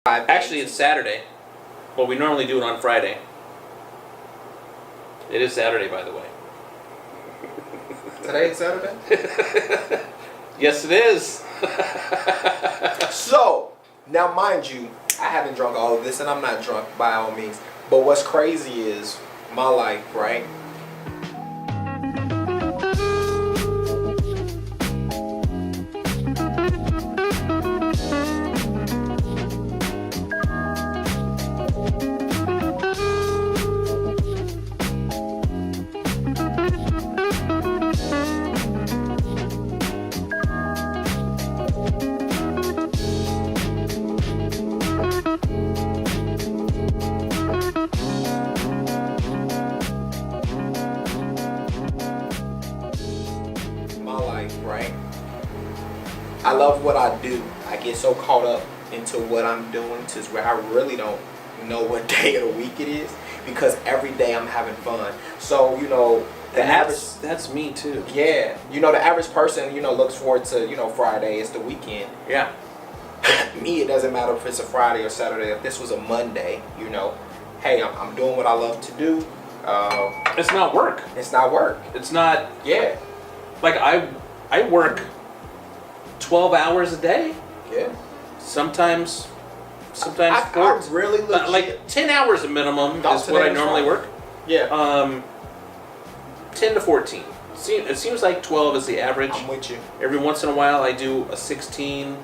Actually, it's Saturday. Well, we normally do it on Friday. It is Saturday, by the way. Today is Saturday? Yes, it is. So, now mind you, I haven't drunk all of this, and I'm not drunk by all means. But what's crazy is my life, right? Right? I love what I do. I get so caught up into what I'm doing to where I really don't know what day of the week it is, because every day I'm having fun. So, you know, that's me too. Yeah. You know, the average person, you know, looks forward to, you know, Friday, it's the weekend. Yeah. Me, it doesn't matter if it's a Friday or Saturday. If this was a Monday, you know, hey, I'm doing what I love to do. It's not work. It's not work. It's not. Yeah. Like I work 12 hours a day. Yeah. Sometimes I really legit, like 10 hours a minimum is what I normally work. Yeah. 10 to 14. It seems like 12 is the average. I'm with you. Every once in a while I do a 16.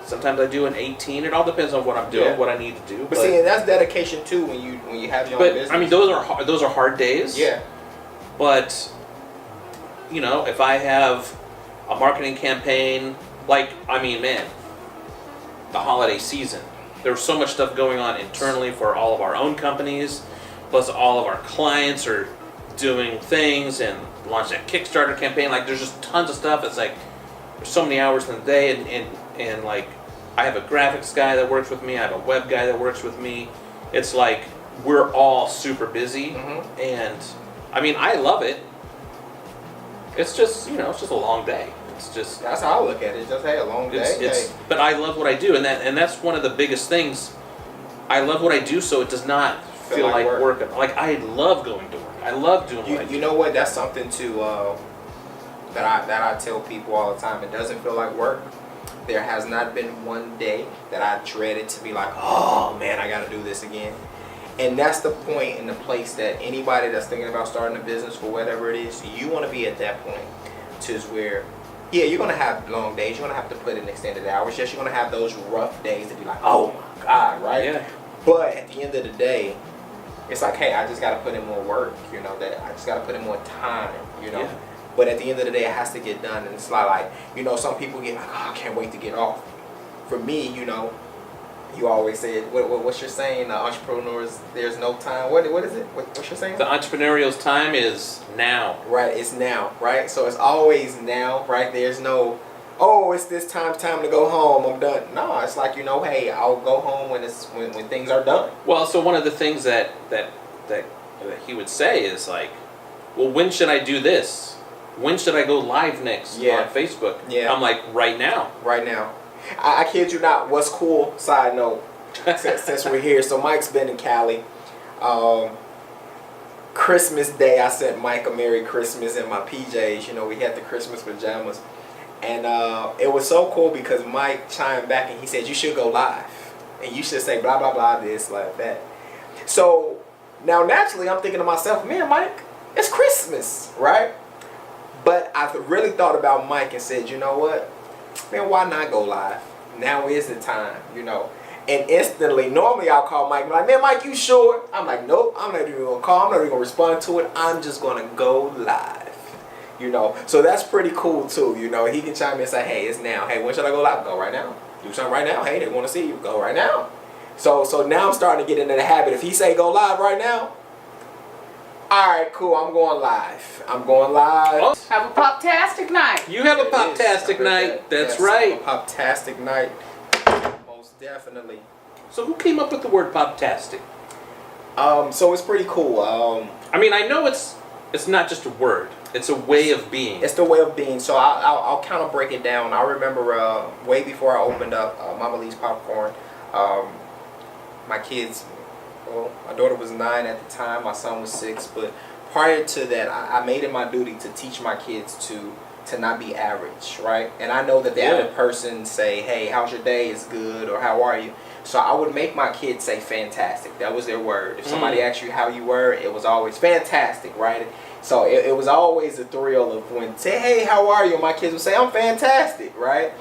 Sometimes I do an 18. It all depends on what I'm doing, what I need to do. But see, and that's dedication too when you have your own business. I mean, those are hard days. Yeah. But you know, if I have a marketing campaign, like, I mean, man, the holiday season, there's so much stuff going on internally for all of our own companies, plus all of our clients are doing things and launching a Kickstarter campaign. Like, there's just tons of stuff. It's like there's so many hours in the day, and like I have a graphics guy that works with me, I have a web guy that works with me. It's like we're all super busy, and I mean, I love it. It's just, you know, it's just a long day. It's just, that's how I look at it. It's just, hey, a long day. But I love what I do, and that's one of the biggest things. I love what I do, so it does not feel like work. Like, I love going to work. I love doing what I do. You know what? That's something too that I tell people all the time. It doesn't feel like work. There has not been one day that I dreaded to be like, oh man, I got to do this again. And that's the point and the place that anybody that's thinking about starting a business for whatever it is, you want to be at that point to where, yeah, you're going to have long days. You're going to have to put in extended hours. Yes, you're going to have those rough days to be like, oh my God, right? Yeah. But at the end of the day, it's like, hey, I just got to put in more work, you know, that I just got to put in more time, you know. Yeah. But at the end of the day, it has to get done. And it's not like, you know, some people get like, oh, I can't wait to get off. For me, you know, you always say, what's your saying? Entrepreneurs, there's no time. What is it? What's your saying? The entrepreneurial's time is now. Right, it's now, right? So it's always now, right? There's no, oh, it's this time to go home, I'm done. No, it's like, you know, hey, I'll go home when things are done. Well, so one of the things that he would say is like, well, when should I do this? When should I go live next on Facebook? Yeah. I'm like, right now. Right now. I kid you not. What's cool, side note, since we're here. So Mike's been in Cali. Christmas Day, I sent Mike a Merry Christmas in my PJs. You know, we had the Christmas pajamas. And it was so cool because Mike chimed back and he said, you should go live. And you should say blah, blah, blah, this, like that. So now naturally I'm thinking to myself, man, Mike, it's Christmas, right? But I really thought about Mike and said, you know what? Man, why not go live? Now is the time, you know. And instantly, normally I'll call Mike and be like, man, Mike, you sure? I'm like, nope, I'm not even going to call. I'm not even going to respond to it. I'm just going to go live, you know. So that's pretty cool, too, you know. He can chime in and say, hey, it's now. Hey, when should I go live? Go right now. Do something right now. Hey, they want to see you. Go right now. So now I'm starting to get into the habit. If he say go live right now, all right, cool, I'm going live. I'm going live. Oh, have a poptastic night. You have a poptastic night. That's right. A poptastic night. Most definitely. So who came up with the word poptastic? So it's pretty cool. I mean, I know it's not just a word. It's a way of being. It's the way of being. So I'll kind of break it down. I remember way before I opened up Mama Lee's Popcorn, my kids, well, my daughter was 9 at the time, my son was 6, but prior to that, I made it my duty to teach my kids to not be average, right? And I know that the average person say, hey, how's your day? Is good, or how are you? So I would make my kids say fantastic. That was their word. If somebody asked you how you were, it was always fantastic, right? So it was always a thrill of when say, hey, how are you? And my kids would say, I'm fantastic, right?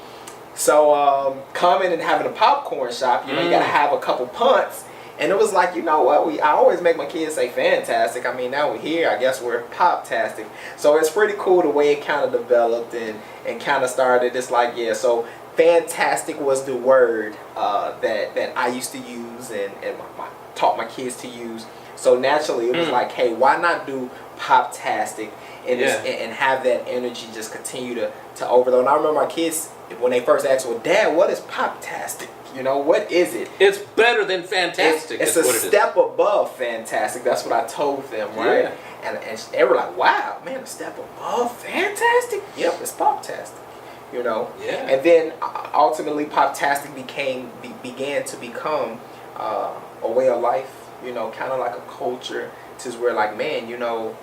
So coming and having a popcorn shop, you know, you got to have a couple punts. And it was like, you know what, I always make my kids say fantastic. I mean, now we're here, I guess we're poptastic. So it's pretty cool the way it kind of developed and kind of started. It's like, yeah, so fantastic was the word that I used to use and taught my kids to use. So naturally, it was like, hey, why not do poptastic and have that energy just continue to overload. And I remember my kids, when they first asked, well, Dad, what is poptastic? You know, what is it? It's better than fantastic. It's a step above fantastic. That's what I told them, right? Yeah. And they were like, wow, man, a step above fantastic? Yep, it's poptastic. You know? Yeah. And then ultimately poptastic began to become a way of life, you know, kind of like a culture, to where like, man, you know,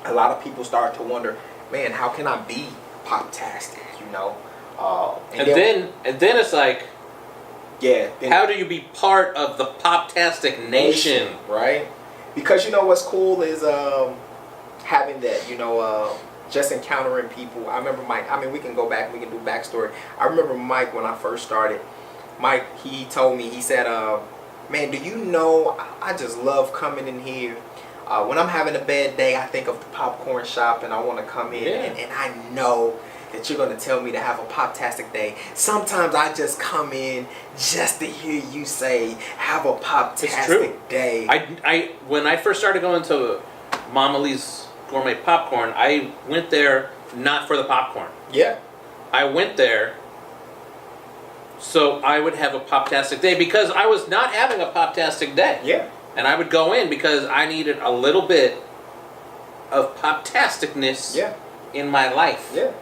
a lot of people start to wonder, man, how can I be poptastic, you know? And then it's like, yeah. How do you be part of the poptastic nation? Right? Because you know what's cool is having that, you know, just encountering people. I remember Mike, I mean, we can go back, we can do backstory. I remember Mike when I first started. Mike, he told me, he said, man, do you know, I just love coming in here. When I'm having a bad day, I think of the popcorn shop and I want to come in and I know that you're going to tell me to have a poptastic day. Sometimes I just come in just to hear you say, have a poptastic day. I when I first started going to Mama Lee's Gourmet Popcorn, I went there not for the popcorn. Yeah. I went there so I would have a poptastic day because I was not having a poptastic day. Yeah. And I would go in because I needed a little bit of poptasticness in my life. Yeah.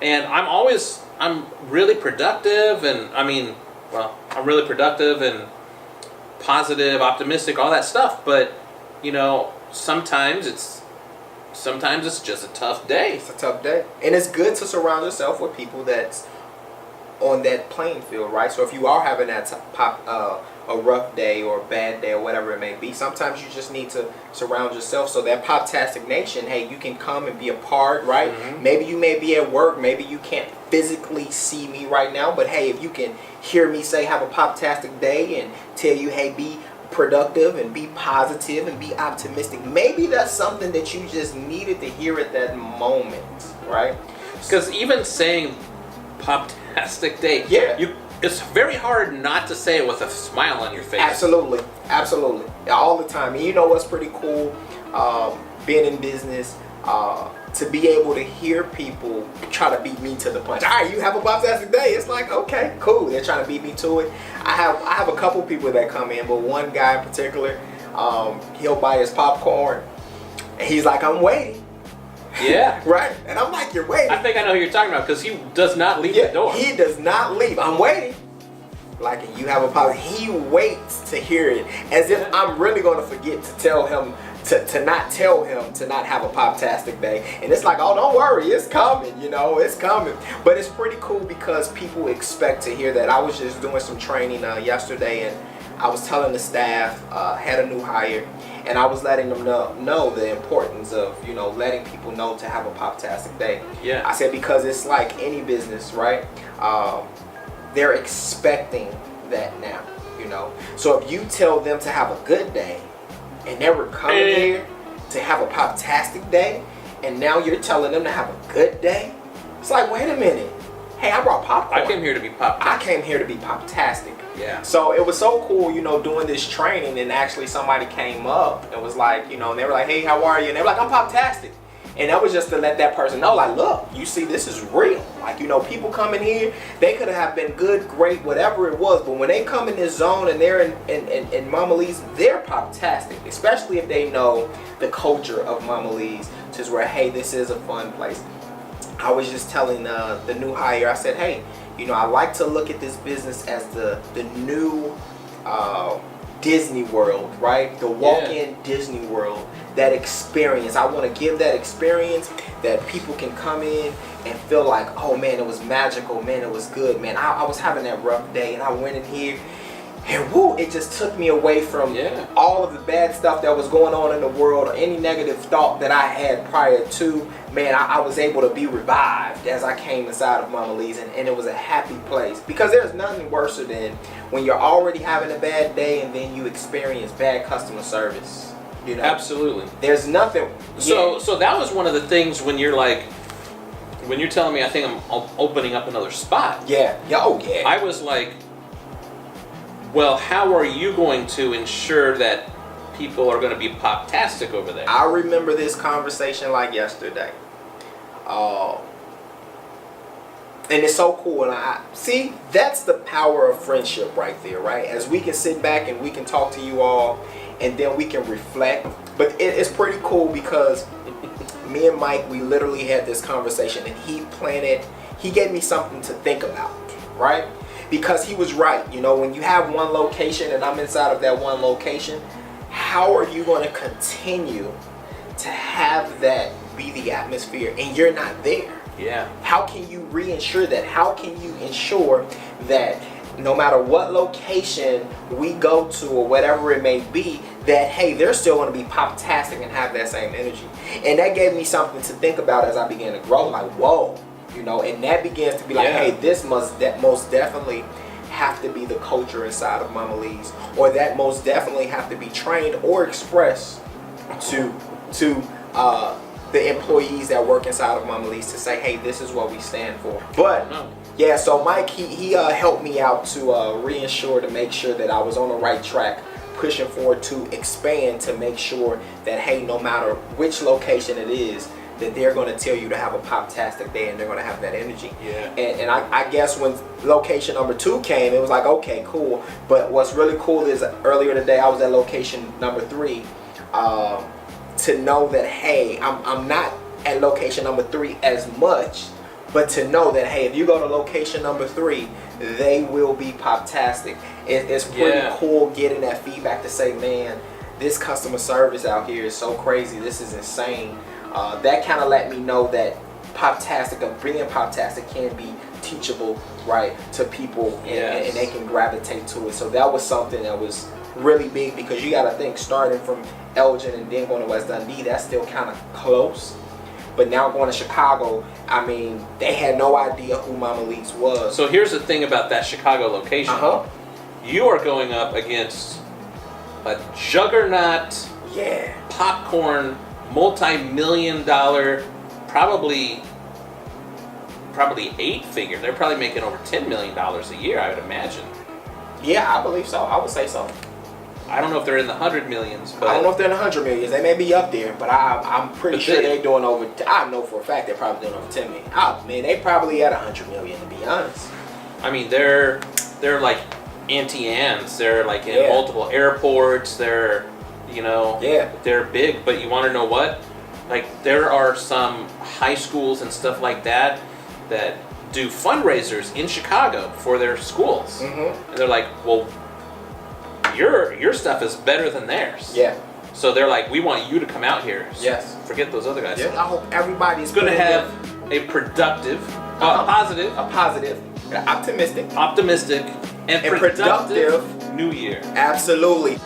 And I'm really productive and I'm really productive and positive, optimistic, all that stuff. But, you know, sometimes it's just a tough day. It's a tough day. And it's good to surround yourself with people that's on that playing field, right? So if you are having that a rough day or a bad day or whatever it may be, sometimes you just need to surround yourself so that poptastic nation, hey, you can come and be a part, right? Maybe you may be at work, maybe you can't physically see me right now, but hey, if you can hear me say have a poptastic day and tell you, hey, be productive and be positive and be optimistic, maybe that's something that you just needed to hear at that moment, right? Because even saying poptastic day, it's very hard not to say it with a smile on your face. Absolutely, absolutely, all the time. And you know what's pretty cool, being in business, to be able to hear people try to beat me to the punch. All right, you have a poptastic day. It's like, okay, cool. They're trying to beat me to it. I have a couple people that come in, but one guy in particular, he'll buy his popcorn, and he's like, I'm waiting. Yeah. Right? And I'm like, you're waiting. I think I know who you're talking about because he does not leave the door. He does not leave. I'm waiting. Like, you have a popcorn. He waits to hear it as if I'm really going to forget to tell him to not tell him to not have a poptastic day. And it's like, oh, don't worry, it's coming, you know, it's coming. But it's pretty cool because people expect to hear that. I was just doing some training yesterday, and I was telling the staff, had a new hire, and I was letting them know the importance of, you know, letting people know to have a poptastic day. Yeah. I said, because it's like any business, right? They're expecting that now, you know. So if you tell them to have a good day, and they were coming here to have a poptastic day, and now you're telling them to have a good day, it's like, wait a minute. Hey, I brought popcorn. I came here to be poptastic. I came here to be poptastic. Yeah. So it was so cool, you know, doing this training, and actually somebody came up and was like, you know, and they were like, hey, how are you? And they were like, I'm poptastic. And that was just to let that person know, like, look, you see, this is real. Like, you know, people come in here, they could have been good, great, whatever it was, but when they come in this zone and they're in Mama Lee's, they're poptastic, especially if they know the culture of Mama Lee's, which is where, hey, this is a fun place. I was just telling the new hire, I said, hey, you know, I like to look at this business as the new Disney World, right? The walk-in Disney World, that experience. I want to give that experience that people can come in and feel like, oh man, it was magical, man, it was good, man. I was having that rough day and I went in here and woo, it just took me away from all of the bad stuff that was going on in the world, or any negative thought that I had prior to. Man, I was able to be revived as I came inside of Mama Lee's, and it was a happy place. Because there's nothing worse than when you're already having a bad day and then you experience bad customer service. You know? Absolutely. There's nothing. So that was one of the things when you're like, when you're telling me I think I'm opening up another spot. Yeah. Oh yeah. I was like, well, how are you going to ensure that people are going to be poptastic over there? I remember this conversation like yesterday. And it's so cool. And I see, that's the power of friendship right there, right? As we can sit back and we can talk to you all, and then we can reflect. But it's pretty cool because me and Mike, we literally had this conversation, and he gave me something to think about, right? Because he was right. You know, when you have one location and I'm inside of that one location, how are you going to continue to have that be the atmosphere and you're not there? Yeah. How can you reinsure that? How can you ensure that no matter what location we go to or whatever it may be, that hey, they're still going to be poptastic and have that same energy? And that gave me something to think about as I began to grow. Like, whoa, you know, and that begins to be like, hey, this most definitely have to be the culture inside of Mama Lee's, or that most definitely have to be trained or expressed to the employees that work inside of Mama Lee's, to say, hey, this is what we stand for. But yeah, so Mike, he helped me out to reinsure, to make sure that I was on the right track, pushing forward to expand, to make sure that hey, no matter which location it is, that they're going to tell you to have a poptastic day and they're going to have that energy. Yeah. And I guess when location number 2 came, it was like, okay, cool. But what's really cool is earlier today I was at location number 3, to know that hey, I'm not at location number 3 as much, but to know that hey, if you go to location number 3, they will be poptastic. It's pretty cool getting that feedback to say, man, this customer service out here is so crazy. This is insane. That kind of let me know that poptastic, of being poptastic, can be teachable, right, to people, and they can gravitate to it. So that was something that was really big, because you got to think, starting from Elgin and then going to West Dundee, that's still kind of close. But now going to Chicago, I mean, they had no idea who Mama Lee's was. So here's the thing about that Chicago location. You are going up against a juggernaut, popcorn, multi-million-dollar, probably 8-figure. They're probably making over $10 million a year, I would imagine. Yeah, I believe so. I would say so. I don't know if they're in the 100 millions, but I don't know if they're in the 100 millions. They may be up there, but I'm pretty sure they're doing over. I know for a fact they're probably doing over 10 million. Oh man, they probably at 100 million, to be honest. I mean, they're like Auntie Anne's. They're like in multiple airports. They're, you know, they're big. But you want to know what? Like, there are some high schools and stuff like that that do fundraisers in Chicago for their schools, and they're like, well, your stuff is better than theirs. Yeah. So they're like, we want you to come out here. So forget those other guys. Yeah. I hope everybody's going to have a productive, positive, optimistic, and productive New Year. Absolutely.